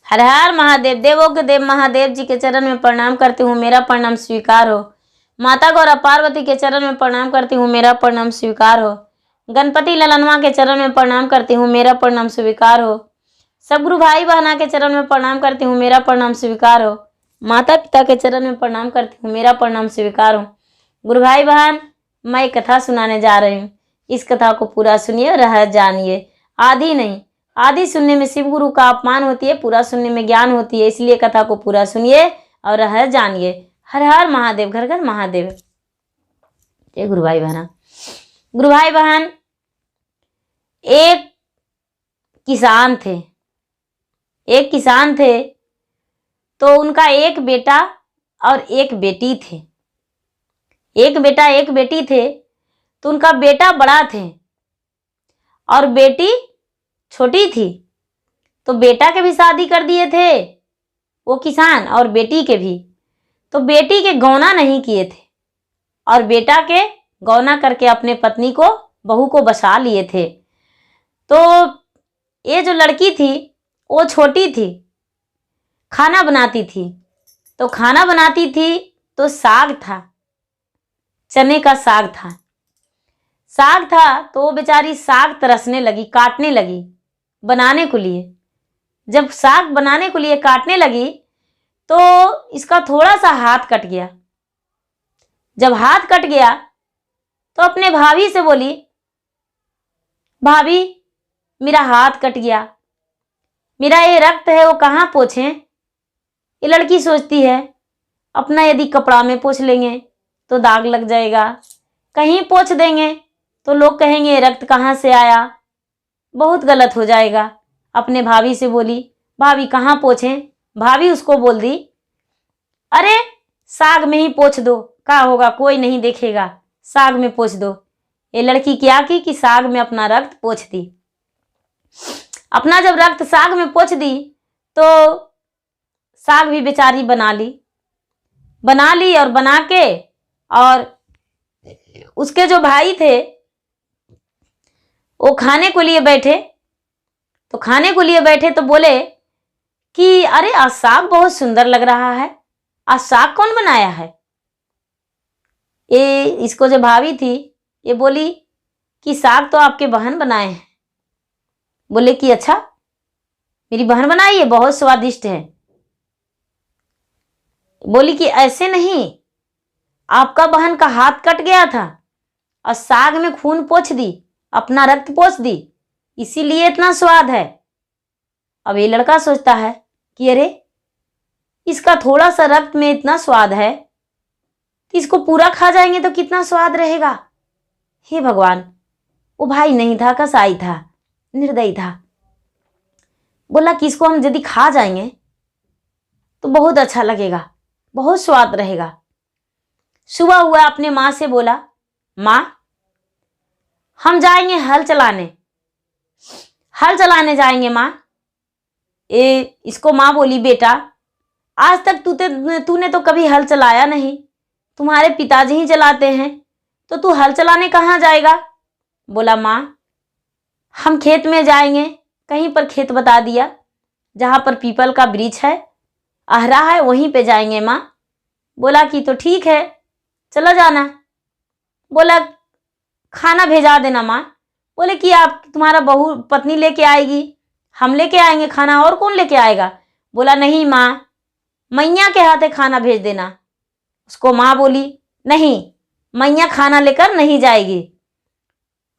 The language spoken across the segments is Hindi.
हर हर महादेव। देवों के देव महादेव जी के चरण में प्रणाम करती हूँ, मेरा प्रणाम स्वीकार हो। माता गौरा पार्वती के चरण में प्रणाम करती हूँ, मेरा प्रणाम स्वीकार हो। गणपति ललनवा के चरण में प्रणाम करती हूँ, मेरा प्रणाम स्वीकार हो। सब गुरु भाई बहना के चरण में प्रणाम करती हूँ, मेरा प्रणाम स्वीकार हो। माता पिता के चरण में प्रणाम करती हूँ, मेरा प्रणाम स्वीकार हो। गुरु भाई बहन, मैं कथा सुनाने जा रही हूँ। इस कथा को पूरा सुनिए और रह जानिए। आधी नहीं, आधी सुनने में शिव गुरु का अपमान होती है, पूरा सुनने में ज्ञान होती है। इसलिए कथा को पूरा सुनिए और रह जानिए। हर हर महादेव, घर घर महादेव। जय गुरु भाई बहना। गुरु भाई बहन, एक किसान थे। एक किसान थे तो उनका एक बेटा और एक बेटी थे। एक बेटा एक बेटी थे तो उनका बेटा बड़ा थे और बेटी छोटी थी। तो बेटा के भी शादी कर दिए थे वो किसान, और बेटी के भी। तो बेटी के गौना नहीं किए थे और बेटा के गौना करके अपने पत्नी को, बहू को बसा लिए थे। तो ये जो लड़की थी वो छोटी थी, खाना बनाती थी। तो खाना बनाती थी तो साग था, चने का साग था। साग था तो वो बेचारी साग तरसने लगी, काटने लगी बनाने को लिए। जब साग बनाने को लिए काटने लगी तो इसका थोड़ा सा हाथ कट गया। जब हाथ कट गया तो अपने भाभी से बोली, भाभी मेरा हाथ कट गया, मेरा ये रक्त है वो कहाँ पोंछें। ये लड़की सोचती है अपना यदि कपड़ा में पोंछ लेंगे तो दाग लग जाएगा, कहीं पोंछ देंगे तो लोग कहेंगे रक्त कहाँ से आया, बहुत गलत हो जाएगा। अपने भाभी से बोली, भाभी कहाँ पोंछें। भाभी उसको बोल दी, अरे साग में ही पोंछ दो, क्या होगा, कोई नहीं देखेगा, साग में पोंछ दो। ये लड़की क्या की कि साग में अपना रक्त पोंछ दी। अपना जब रक्त साग में पोंछ दी तो साग भी बेचारी बना ली और बना के, और उसके जो भाई थे वो खाने को लिए बैठे। तो खाने को लिए बैठे तो बोले कि अरे आज साग बहुत सुंदर लग रहा है, आज साग कौन बनाया है। ये इसको जो भाभी थी ये बोली कि साग तो आपके बहन बनाए हैं। बोले कि अच्छा, मेरी बहन बनाई है, बहुत स्वादिष्ट है। बोली कि ऐसे नहीं, आपका बहन का हाथ कट गया था और साग में खून पोंछ दी, अपना रक्त पोंछ दी, इसीलिए इतना स्वाद है। अब ये लड़का सोचता है कि अरे इसका थोड़ा सा रक्त में इतना स्वाद है, तो इसको पूरा खा जाएंगे तो कितना स्वाद रहेगा। हे भगवान, वो भाई नहीं था, कसाई था, निर्दयी था। बोला कि इसको हम यदि खा जाएंगे तो बहुत अच्छा लगेगा, बहुत स्वाद रहेगा। सुबह हुआ, अपने माँ से बोला, माँ हम जाएंगे हल चलाने, हल चलाने जाएंगे माँ। इसको माँ बोली, बेटा आज तक तूने तो कभी हल चलाया नहीं, तुम्हारे पिताजी ही चलाते हैं, तो तू हल चलाने कहाँ जाएगा। बोला, माँ हम खेत में जाएंगे। कहीं पर खेत बता दिया जहाँ पर पीपल का वृक्ष है, आहरा है, वहीं पे जाएंगे माँ। बोला कि तो ठीक है, चला जाना। बोला खाना भेजा देना माँ। बोले कि आप, तुम्हारा बहू पत्नी लेके आएगी, हम लेके आएंगे खाना, और कौन लेके आएगा। बोला नहीं माँ, मैया के हाथे खाना भेज देना। उसको माँ बोली, नहीं, मैया खाना लेकर नहीं जाएगी।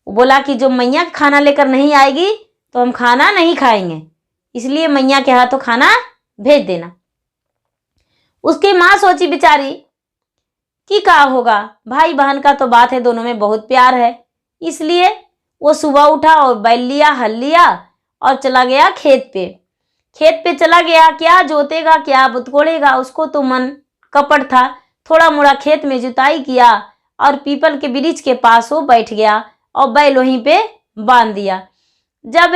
बोला कि जो मैया खाना लेकर नहीं आएगी तो हम खाना नहीं खाएंगे, इसलिए मैया के हाथों खाना भेज देना। उसकी माँ सोची बेचारी कि क्या होगा, भाई बहन का तो बात है, दोनों में बहुत प्यार है। इसलिए वो सुबह उठा और बैल लिया, हल लिया और चला गया खेत पे। खेत पे चला गया, क्या जोतेगा क्या बुतकोड़ेगा, उसको तो मन कपट था। थोड़ा मोड़ा खेत में जुताई किया और पीपल के वृक्ष के पास वो बैठ गया और बैल वहीं पे बांध दिया। जब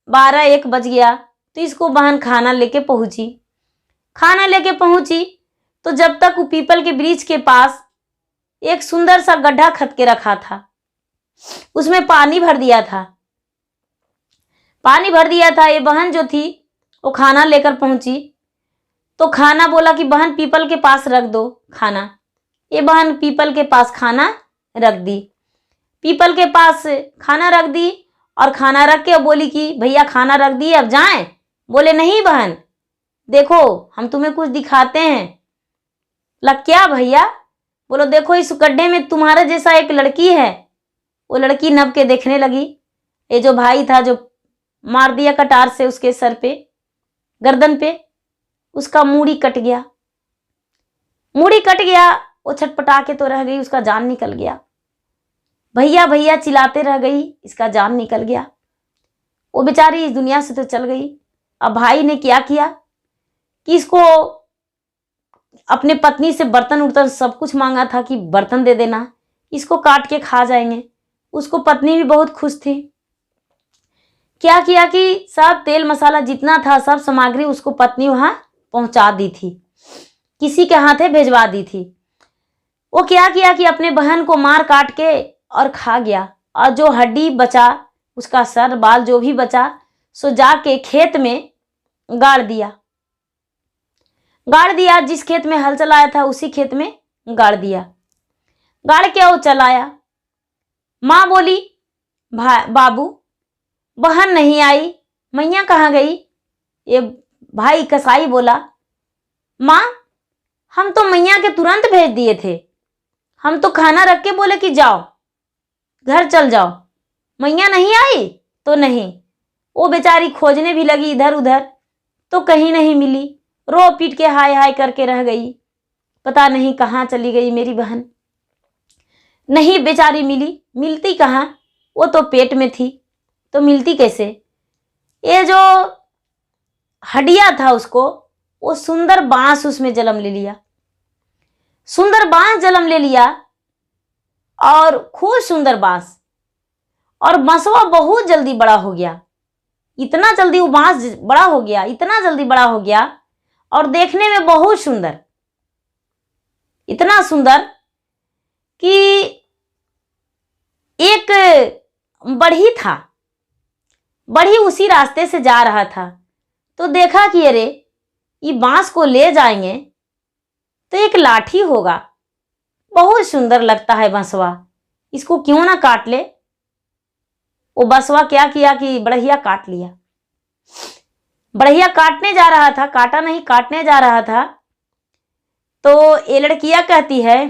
12-1 बज गया तो इसको बहन खाना लेके पहुंची। खाना लेके पहुंची तो जब तक वो पीपल के वृक्ष के पास एक सुंदर सा गड्ढा खद के रखा था, उसमें पानी भर दिया था। पानी भर दिया था। ये बहन जो थी वो खाना लेकर पहुंची तो खाना बोला कि बहन पीपल के पास रख दो खाना। ये बहन पीपल के पास खाना रख दी। पीपल के पास खाना रख दी और खाना रख के बोली कि भैया खाना रख दिए अब जाएं। बोले नहीं बहन, देखो हम तुम्हें कुछ दिखाते हैं। लग क्या भैया? बोलो देखो इस गड्ढे में तुम्हारे जैसा एक लड़की है। वो लड़की नब के देखने लगी। ये जो भाई था जो मार दिया कटार से उसके सर पे, गर्दन पे, उसका मूड़ी कट गया। मूड़ी कट गया। वो छटपटा के तो रह गई, उसका जान निकल गया। भैया भैया चिल्लाते रह गई, इसका जान निकल गया। वो बेचारी इस दुनिया से तो चल गई। अब भाई ने क्या किया कि इसको अपने पत्नी से बर्तन उर्तन सब कुछ मांगा था कि बर्तन दे देना, इसको काट के खा जाएंगे। उसको पत्नी भी बहुत खुश थी। क्या किया कि सब तेल मसाला जितना था सब सामग्री उसको पत्नी वहां पहुंचा दी थी, किसी के हाथे भेजवा दी थी। वो क्या किया कि अपने बहन को मार काट के और खा गया। और जो हड्डी बचा, उसका सर बाल जो भी बचा, सो जाके खेत में गाड़ दिया। गाड़ दिया, जिस खेत में हल चलाया था उसी खेत में गाड़ दिया। गाड़ के वो चलाया। माँ बोली बाबू बहन नहीं आई, मैया कहाँ गई? ये भाई कसाई बोला माँ हम तो मैया के तुरंत भेज दिए थे, हम तो खाना रख के बोले कि जाओ घर चल जाओ, मैया नहीं आई तो नहीं। वो बेचारी खोजने भी लगी इधर उधर तो कहीं नहीं मिली। रो पीट के हाय हाय करके रह गई, पता नहीं कहाँ चली गई मेरी बहन। नहीं बेचारी मिली, मिलती कहाँ, वो तो पेट में थी तो मिलती कैसे। ये जो हड्डियां था उसको, वो सुंदर बांस उसमें जन्म ले लिया। सुंदर बांस जन्म ले लिया और खूब सुंदर बांस। और बांसवा बहुत जल्दी बड़ा हो गया। इतना जल्दी वो बांस बड़ा हो गया, इतना जल्दी बड़ा हो गया और देखने में बहुत सुंदर, इतना सुंदर कि एक बढ़ई था। बढ़ई उसी रास्ते से जा रहा था तो देखा कि अरे ये बांस को ले जाएंगे तो एक लाठी होगा, बहुत सुंदर लगता है बांसवा, इसको क्यों ना काट ले। वो बसवा क्या किया कि बढ़िया काट लिया। बढ़िया काटने जा रहा था, काटा नहीं काटने जा रहा था तो ये लड़कियां कहती है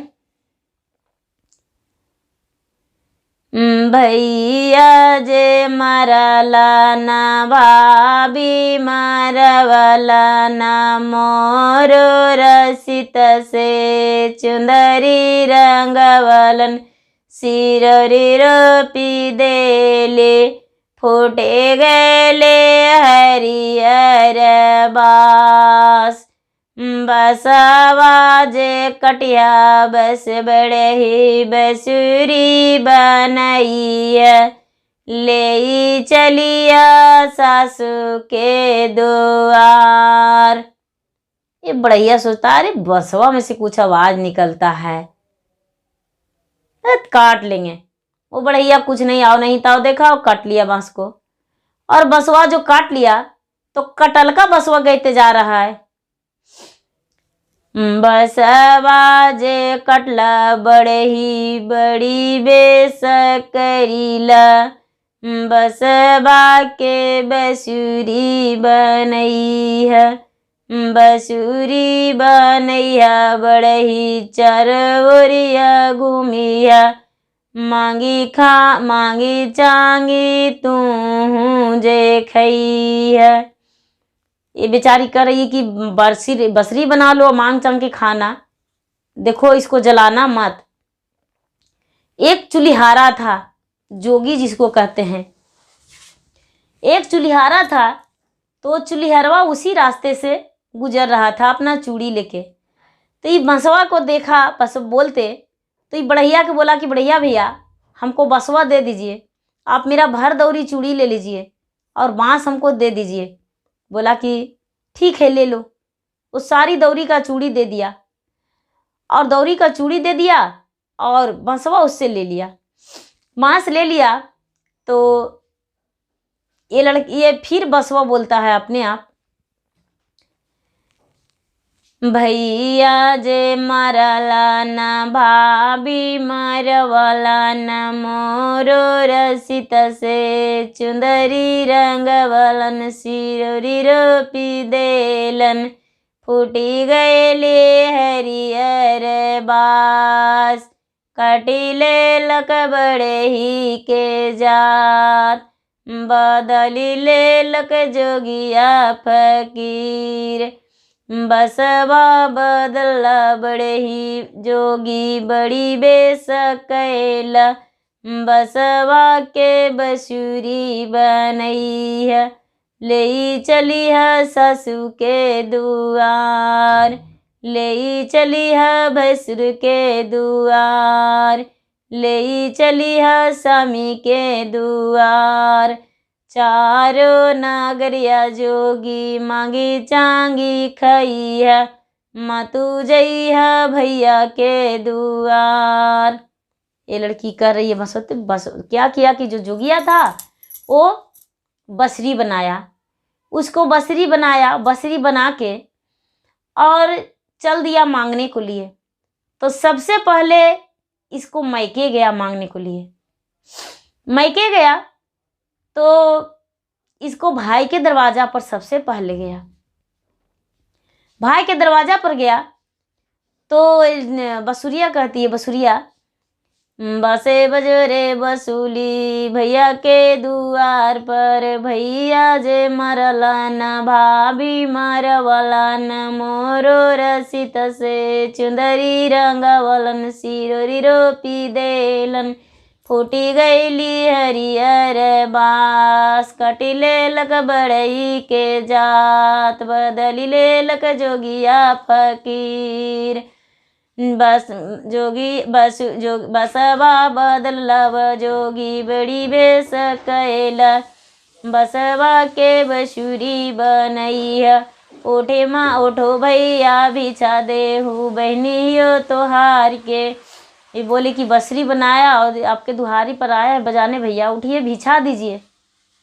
भैया जे मरला ना भाभी मरवला ना मोर रसित से चुंदरी रंगवलन सिररी रोपी देले फूटे गले हरियर बास। बसवा जे कटिया बस बड़े ही बसुरी बनैया ले चलिया सासू के द्वार। ये बढ़िया सोचता अरे बसवा में से कुछ आवाज निकलता है, काट लेंगे। वो बढ़िया कुछ नहीं आओ नहीं ताओ देखा और काट लिया बांस को। और बसवा जो काट लिया तो कटल का बसवा गईते जा रहा है। बसवा जे कटला बड़े ही बड़ी बेस करीला बसवा के बसुरी बनई है। बसुरी बनैया बड़े ही चरवरिया घूमिया मांगी चांगी तू जे खई है। ये बेचारी कर रही कि बसरी बना लो, मांग चांग के खाना, देखो इसको जलाना मत। एक चुलिहारा था, जोगी जिसको कहते हैं, एक चुलिहारा था तो चुलिहरवा उसी रास्ते से गुजर रहा था अपना चूड़ी लेके। तो ये बसवा को देखा, बस बोलते तो ये बढ़ैया के बोला कि बढ़ैया भैया हमको बसवा दे दीजिए, आप मेरा भर दौरी चूड़ी ले लीजिए और बांस हमको दे दीजिए। बोला कि ठीक है ले लो। वो सारी दौरी का चूड़ी दे दिया और दौरी का चूड़ी दे दिया और बसवा उससे ले लिया, बांस ले लिया। तो ये फिर बसवा बोलता है अपने आप भैया जे मरला न भाभी मरवला न मोरो रसित से चुंदरी रंगवलन सिरोरी रोपी देलन फूटी गएले हरियर बास कटिले लक बड़े ही के जात बदली ले लक जोगिया फकीर बसवा बदला बड़े ही जोगी बड़ी बेसकैला बसवा के बसुरी बनई है ले चली है ससु के दुआर ले चली है भसुर के दुआर ले चली है स्वामी के दुआर चारों नागरिया जोगी मांगी चांगी खई है मतू जई है भैया के दुआर। ये लड़की कर रही है बस क्या किया कि जो जोगिया था वो बसरी बनाया, उसको बसरी बनाया, बसरी बना के और चल दिया मांगने को लिए। तो सबसे पहले इसको मैके गया मांगने को लिए, मैके गया तो इसको भाई के दरवाजा पर सबसे पहले गया। भाई के दरवाजा पर गया तो बसुरिया कहती है, बसुरिया बसे बजो रे बसूली भैया के दुआर पर भैया जे मरला न भाभी मरवला न मोरो रसित से चुंदरी रंगवलन सिरोरी रोपी देलन फूटी गईली हरियर बास कटिले लक बड़ई के जात बदली ले लक जोगिया फकीर बस जोगी बसवा बदलव जोगी बड़ी बेस कैला बसवा के बसुरी बनई है ओठे माँ ओठो भैया बिछा देहू बहनियों तोहार के। ये बोले कि बसरी बनाया और आपके दुहारी पर आया है बजाने, भैया उठिए बिछा दीजिए।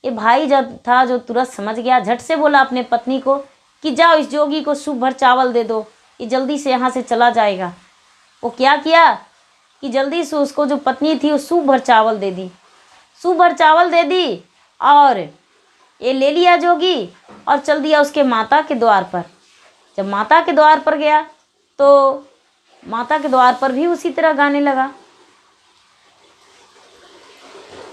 ये भाई जब था जो तुरंत समझ गया, झट से बोला अपने पत्नी को कि जाओ इस जोगी को सूप भर चावल दे दो, ये जल्दी से यहाँ से चला जाएगा। वो क्या किया कि जल्दी से उसको जो पत्नी थी वो सूप भर चावल दे दी, सूप भर चावल दे दी और ये ले लिया जोगी और चल दिया उसके माता के द्वार पर। जब माता के द्वार पर गया तो माता के द्वार पर भी उसी तरह गाने लगा,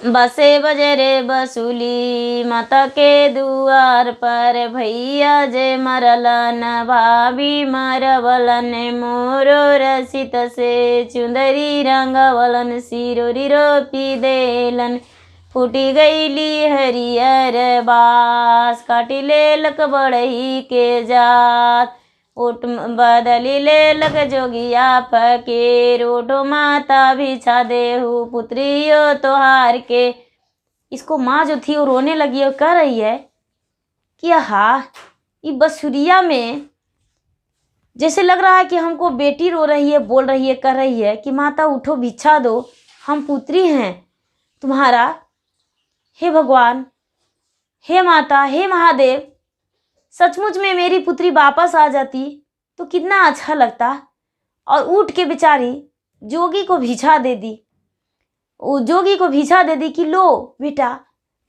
बसे बजे रे बसूली माता के दुआर पर भैया जे मरला न भाभी मरवलन मोरो रसित से चुंदरी रंगवलन सिरोरी रोपी देलन फूटी गईली हरियर बास काटिले लक बड़ई के जात उठ बदली ले लग जोगिया फकीर उठो माता बिछा देहू पुत्रियों तोहार के। इसको माँ जो थी वो रोने लगी और कह रही है कि हाँ ये बसुरिया में जैसे लग रहा है कि हमको बेटी रो रही है, बोल रही है, कर रही है कि माता उठो भिक्षा दो, हम पुत्री हैं तुम्हारा। हे भगवान, हे माता, हे महादेव, सचमुच में मेरी पुत्री वापस आ जाती तो कितना अच्छा लगता। और उठ के बेचारी जोगी को भिक्षा दे दी, वो जोगी को भिक्षा दे दी कि लो बेटा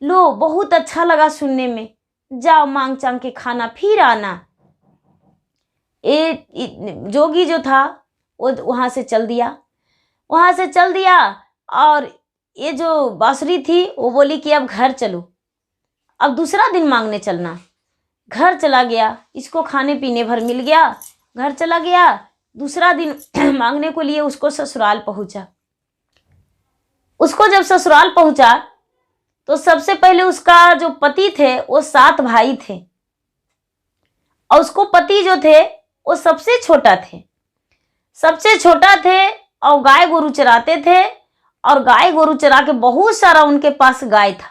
लो, बहुत अच्छा लगा सुनने में, जाओ मांग चांग के खाना फिर आना। जोगी जो था वो वहाँ से चल दिया और ये जो बांसुरी थी वो बोली कि अब घर चलो, अब दूसरा दिन मांगने चलना। घर चला गया, इसको खाने पीने भर मिल गया, घर चला गया। दूसरा दिन मांगने को लिए उसको ससुराल पहुंचा। उसको जब ससुराल पहुंचा तो सबसे पहले उसका जो पति थे वो 7 भाई थे और उसको पति जो थे वो सबसे छोटा थे और गाय गोरू चराते थे और गाय गोरू चरा के बहुत सारा उनके पास गाय था,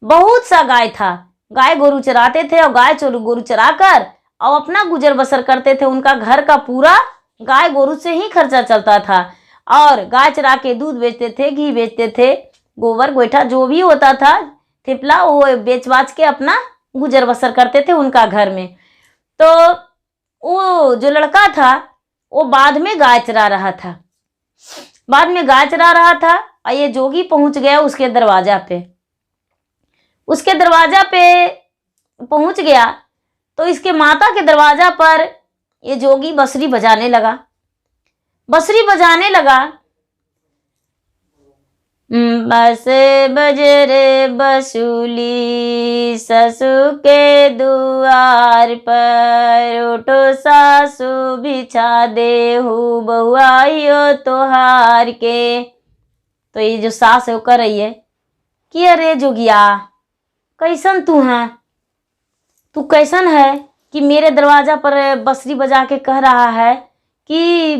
बहुत सा गाय था। गाय गोरू चराते थे और गाय गोरू चरा कर और अपना गुजर बसर करते थे। उनका घर का पूरा गाय गोरू से ही खर्चा चलता था और गाय चरा के दूध बेचते थे, घी बेचते थे, गोबर गोईठा जो भी होता था थिपला वो बेच बाच के अपना गुजर बसर करते थे उनका घर में। तो वो जो लड़का था वो बाद में गाय चरा रहा था। बाद में गाय चरा रहा था और ये जोगी पहुंच गया उसके दरवाजा पे। उसके दरवाजा पे पहुंच गया तो इसके माता के दरवाजा पर ये जोगी बंसुरी बजाने लगा। बंसुरी बजाने लगा, बस बजरे बसूली ससु के दुआर पर, उठो सासु बिछा देहु बहुआइयो तोहार के। तो ये जो सास है वो कर रही है कि अरे जोगिया कैसन तू है, तू कैसन है कि मेरे दरवाजा पर बंसुरी बजा के कह रहा है कि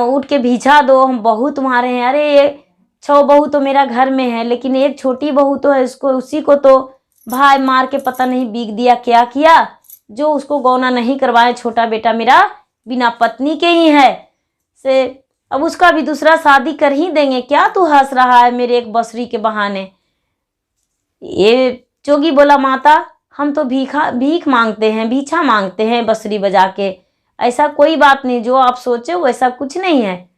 उठ के भिजा दो, हम बहू तुम्हारे हैं। अरे 6 बहू तो मेरा घर में है, लेकिन एक छोटी बहू तो है, उसको उसी को तो भाई मार के पता नहीं बीग दिया क्या किया, जो उसको गौना नहीं करवाए। छोटा बेटा मेरा बिना पत्नी के ही है से, अब उसका भी दूसरा शादी कर ही देंगे। क्या तू हंस रहा है मेरे एक बंसुरी के बहाने। ये जोगी बोला, माता हम तो भीख मांगते हैं, भिक्षा मांगते हैं बंसुरी बजा के, ऐसा कोई बात नहीं, जो आप सोचे वैसा कुछ नहीं है।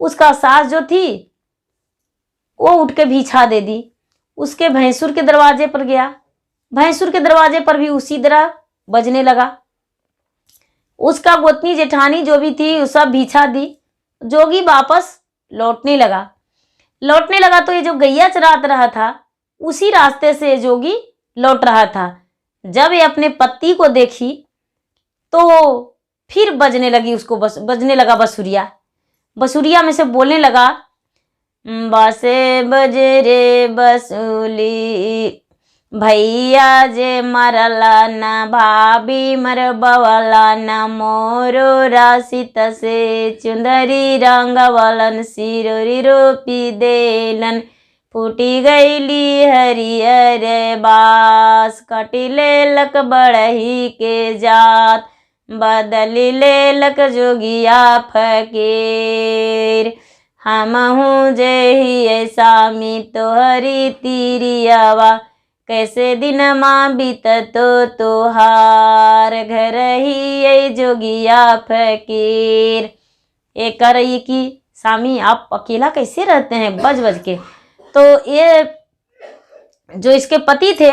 उसका सास जो थी वो उठ के भिक्षा दे दी। उसके भैंसुर के दरवाजे पर गया, भैंसुर के दरवाजे पर भी उसी तरह बजने लगा। उसका गोतनी जेठानी जो भी थी वो सब भिक्षा दी। जोगी वापस लौटने लगा तो ये जो गैया चरात रहा था उसी रास्ते से जोगी लौट रहा था। जब ये अपने पति को देखी तो फिर बजने लगी, उसको बजने लगा बंसुरिया। बंसुरिया में से बोलने लगा, बासे बजरे बसूली भैया जे मरला न, भाभी मर बवला न, मोरो रासित से चुंदरी रंग वलन, सिरोरी रोपी देलन, फूटी गईली हरियर बास, कटिले लक बढ़ही के जात, बदली ले लक जोगिया फकीर, हम हूँ जेहि सामी तोहरी तिरियावा, कैसे दिन माँ बीततो तोहार, घर ही ये जोगिया फकीर। ये कर रही कि स्वामी आप अकेला कैसे रहते हैं बज बज के। तो ये जो इसके पति थे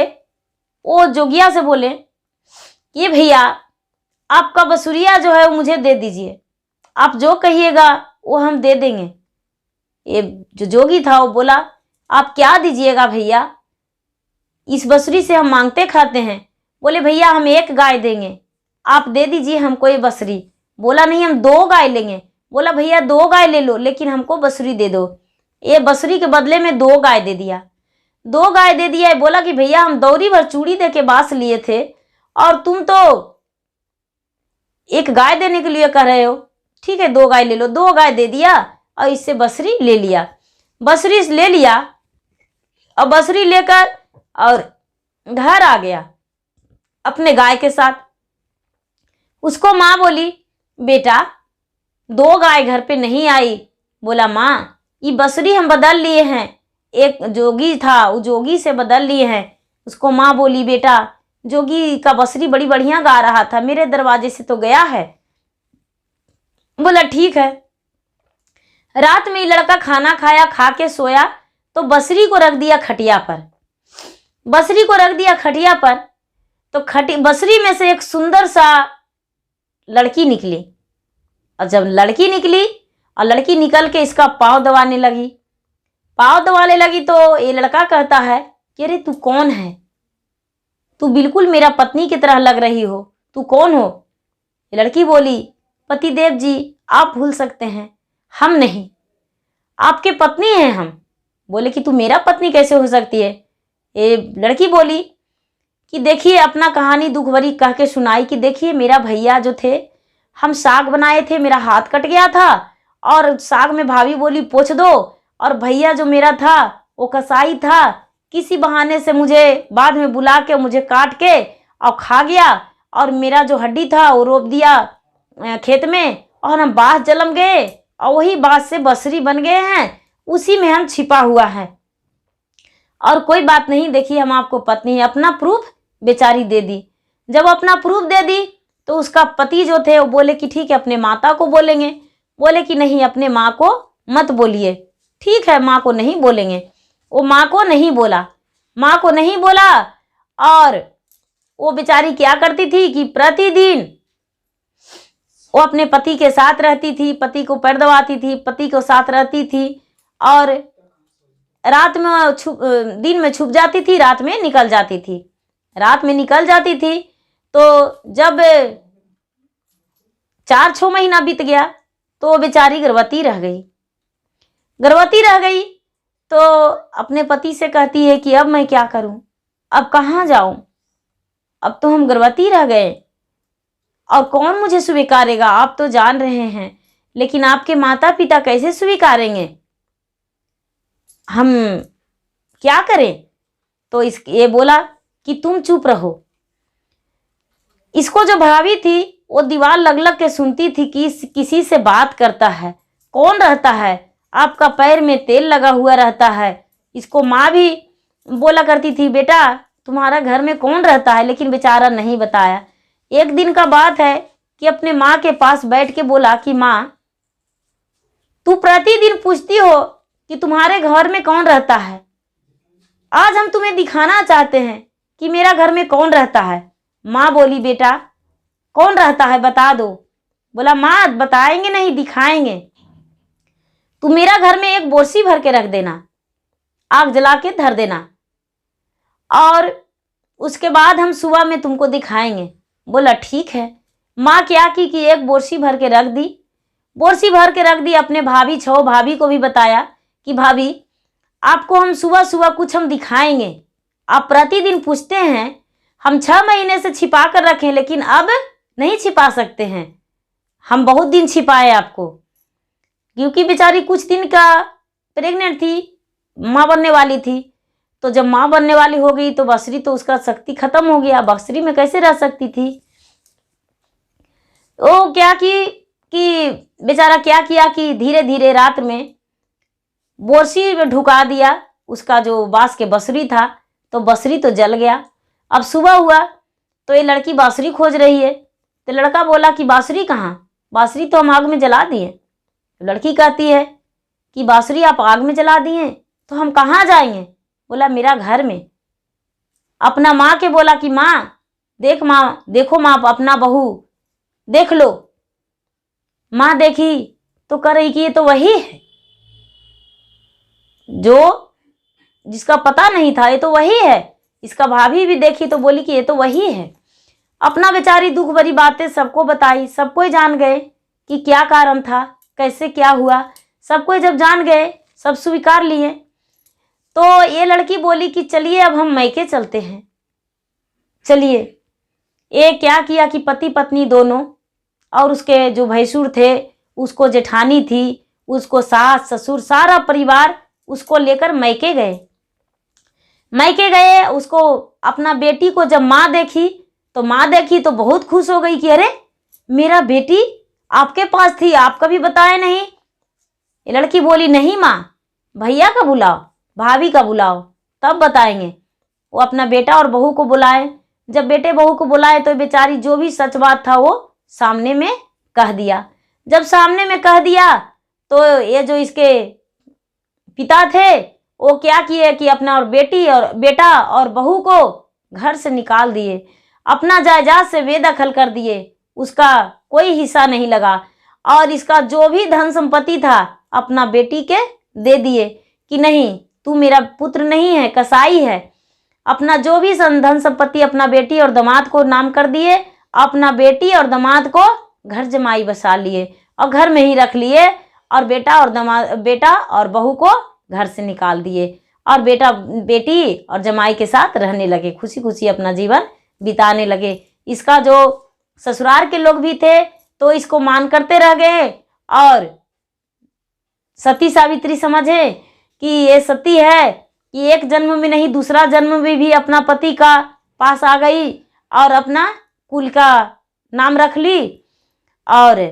वो जोगिया से बोले कि भैया आपका बंसुरिया जो है वो मुझे दे दीजिए, आप जो कहिएगा वो हम दे देंगे। ये जो जोगी था वो बोला, आप क्या दीजिएगा भैया, इस बंसुरी से हम मांगते खाते हैं। बोले भैया हम 1 गाय देंगे, आप दे दीजिए हमको ये बंसुरी। बोला नहीं हम 2 गाय लेंगे। बोला भैया 2 गाय ले लो, लेकिन हमको बंसुरी दे दो। ये बंसुरी के बदले में 2 गाय दे दिया। 2 गाय दे दिया। बोला कि भैया हम दौरी भर चूड़ी दे के बांस लिए थे और तुम तो 1 गाय देने के लिए कह रहे हो। ठीक है 2 गाय ले लो। 2 गाय दे दिया और इससे बंसुरी ले लिया। बंसुरी ले लिया और बंसुरी लेकर और घर आ गया अपने गाय के साथ। उसको माँ बोली, बेटा 2 गाय घर पे नहीं आई। बोला माँ ये बंसुरी हम बदल लिए हैं, एक जोगी था वो जोगी से बदल लिए हैं। उसको माँ बोली, बेटा जोगी का बंसुरी बड़ी बढ़िया गा रहा था, मेरे दरवाजे से तो गया है। बोला ठीक है। रात में ये लड़का खाना खाया, खा के सोया तो बंसुरी को रख दिया खटिया पर। बंसुरी को रख दिया खटिया पर तो बंसुरी में से एक सुंदर सा लड़की निकली। और जब लड़की निकली और लड़की निकल के इसका पाँव दबाने लगी, पाँव दबाने लगी तो ये लड़का कहता है कि अरे तू कौन है, तू बिल्कुल मेरा पत्नी की तरह लग रही हो, तू कौन हो। ये लड़की बोली, पतिदेव जी आप भूल सकते हैं, हम नहीं, आपके पत्नी हैं हम। बोले कि तू मेरा पत्नी कैसे हो सकती है। ये लड़की बोली कि देखिए अपना कहानी दुख भरी कह के सुनाई कि देखिए मेरा भैया जो थे, हम साग बनाए थे, मेरा हाथ कट गया था और साग में भाभी बोली पोंछ दो, और भैया जो मेरा था वो कसाई था, किसी बहाने से मुझे बाद में बुला के मुझे काट के और खा गया, और मेरा जो हड्डी था वो रोप दिया खेत में और हम बाँस जलम गए और वही बाँस से बंसुरी बन गए हैं, उसी में हम छिपा हुआ है। और कोई बात नहीं, देखिए हम आपको पत्नी है। अपना प्रूफ बेचारी दे दी। जब अपना प्रूफ दे दी तो उसका पति जो थे वो बोले कि ठीक है अपने माता को बोलेंगे। बोले कि नहीं, अपने माँ को मत बोलिए। ठीक है, माँ को नहीं बोलेंगे। वो माँ को नहीं बोला, माँ को नहीं बोला। और वो बेचारी क्या करती थी कि प्रतिदिन वो अपने पति के साथ रहती थी, पति को पैर दबाती थी, पति के साथ रहती थी, और रात में दिन में छुप जाती थी, रात में निकल जाती थी। रात में निकल जाती थी तो जब 4-6 महीना बीत गया तो वो बेचारी गर्भवती रह गई। गर्भवती रह गई तो अपने पति से कहती है कि अब मैं क्या करूं, अब कहाँ जाऊं, अब तो हम गर्भवती रह गए और कौन मुझे स्वीकारेगा। आप तो जान रहे हैं, लेकिन आपके माता पिता कैसे स्वीकारेंगे, हम क्या करें। तो ये बोला कि तुम चुप रहो। इसको जो भाभी थी वो दीवार लग लग के सुनती थी कि किसी से बात करता है, कौन रहता है, आपका पैर में तेल लगा हुआ रहता है। इसको माँ भी बोला करती थी, बेटा तुम्हारा घर में कौन रहता है, लेकिन बेचारा नहीं बताया। एक दिन का बात है कि अपने माँ के पास बैठ के बोला कि माँ, तू प्रतिदिन पूछती हो कि तुम्हारे घर में कौन रहता है, आज हम तुम्हें दिखाना चाहते हैं कि मेरा घर में कौन रहता है। माँ बोली, बेटा कौन रहता है बता दो। बोला, माँ बताएंगे नहीं, दिखाएंगे। तू मेरा घर में एक बोरसी भर के रख देना, आग जला के धर देना, और उसके बाद हम सुबह में तुमको दिखाएंगे। बोला ठीक है। माँ क्या की कि एक बोरसी भर के रख दी, बोरसी भर के रख दी। अपने भाभी 6 भाभी को भी बताया कि भाभी आपको हम सुबह सुबह कुछ हम दिखाएंगे। आप प्रतिदिन पूछते हैं, हम 6 महीने से छिपा कर रखें, लेकिन अब नहीं छिपा सकते हैं। हम बहुत दिन छिपाए आपको, क्योंकि बेचारी कुछ दिन का प्रेग्नेंट थी, माँ बनने वाली थी। तो जब माँ बनने वाली हो गई तो बसरी तो उसका शक्ति खत्म हो गया, बसरी में कैसे रह सकती थी। वो क्या कि बेचारा क्या किया कि धीरे धीरे रात में बोरसी में ढुका दिया उसका जो बांस के बसरी था, तो बसरी तो जल गया। अब सुबह हुआ तो ये लड़की बांसुरी खोज रही है। तो लड़का बोला कि बांसुरी कहाँ, बांसुरी तो हम आग में जला दिए। तो लड़की कहती है कि बांसुरी आप आग में जला दिए तो हम कहाँ जाएंगे। बोला, मेरा घर में। अपना माँ के बोला कि माँ देख, माँ देखो, माँ अपना बहू देख लो। माँ देखी तो कह रही कि ये तो वही है जो जिसका पता नहीं था, ये तो वही है। इसका भाभी भी देखी तो बोली कि ये तो वही है। अपना बेचारी दुख भरी बातें सबको बताई, सबको जान गए कि क्या कारण था, कैसे क्या हुआ। सबको जब जान गए, सब स्वीकार लिए। तो ये लड़की बोली कि चलिए अब हम मैके चलते हैं। चलिए। ये क्या किया कि पति पत्नी दोनों और उसके जो भैंसुर थे, उसको जेठानी थी, उसको सास ससुर सारा परिवार उसको लेकर मैके गए। मैके गए, उसको अपना बेटी को जब माँ देखी तो बहुत खुश हो गई कि अरे मेरा बेटी आपके पास थी, आप कभी बताए नहीं। ये लड़की बोली, नहीं माँ, भैया का बुलाओ, भाभी का बुलाओ, तब बताएंगे। वो अपना बेटा और बहू को बुलाए। जब बेटे बहू को बुलाए तो बेचारी जो भी सच बात था वो सामने में कह दिया। जब सामने में कह दिया तो ये जो इसके पिता थे वो क्या किए कि अपना और बेटा और बहू को घर से निकाल दिए, अपना जायदाद से बेदखल कर दिए, उसका कोई हिस्सा नहीं लगा। और इसका जो भी धन संपत्ति था अपना बेटी के दे दिए कि नहीं, तू मेरा पुत्र नहीं है, कसाई है। अपना जो भी धन संपत्ति अपना बेटी और दामाद को नाम कर दिए। अपना बेटी और दामाद को घर जमाई बसा लिए और घर में ही रख लिए, और बेटा और बहू को घर से निकाल दिए, और बेटी और जमाई के साथ रहने लगे, खुशी खुशी अपना जीवन बिताने लगे। इसका जो ससुराल के लोग भी थे तो इसको मान करते रह गए, और सती सावित्री समझे कि ये सती है कि एक जन्म में नहीं दूसरा जन्म में भी अपना पति का पास आ गई और अपना कुल का नाम रख ली। और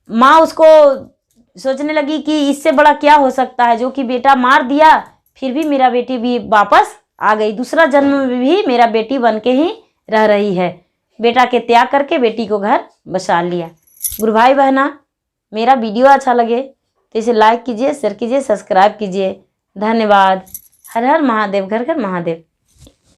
माँ उसको सोचने लगी कि इससे बड़ा क्या हो सकता है, जो कि बेटा मार दिया फिर भी मेरा बेटी भी वापस आ गई, दूसरा जन्म में भी मेरा बेटी बन के ही रह रही है। बेटा के त्याग करके बेटी को घर बसा लिया। गुरु भाई बहना, मेरा वीडियो अच्छा लगे तो इसे लाइक कीजिए, शेयर कीजिए, सब्सक्राइब कीजिए। धन्यवाद। हर हर महादेव, घर घर महादेव।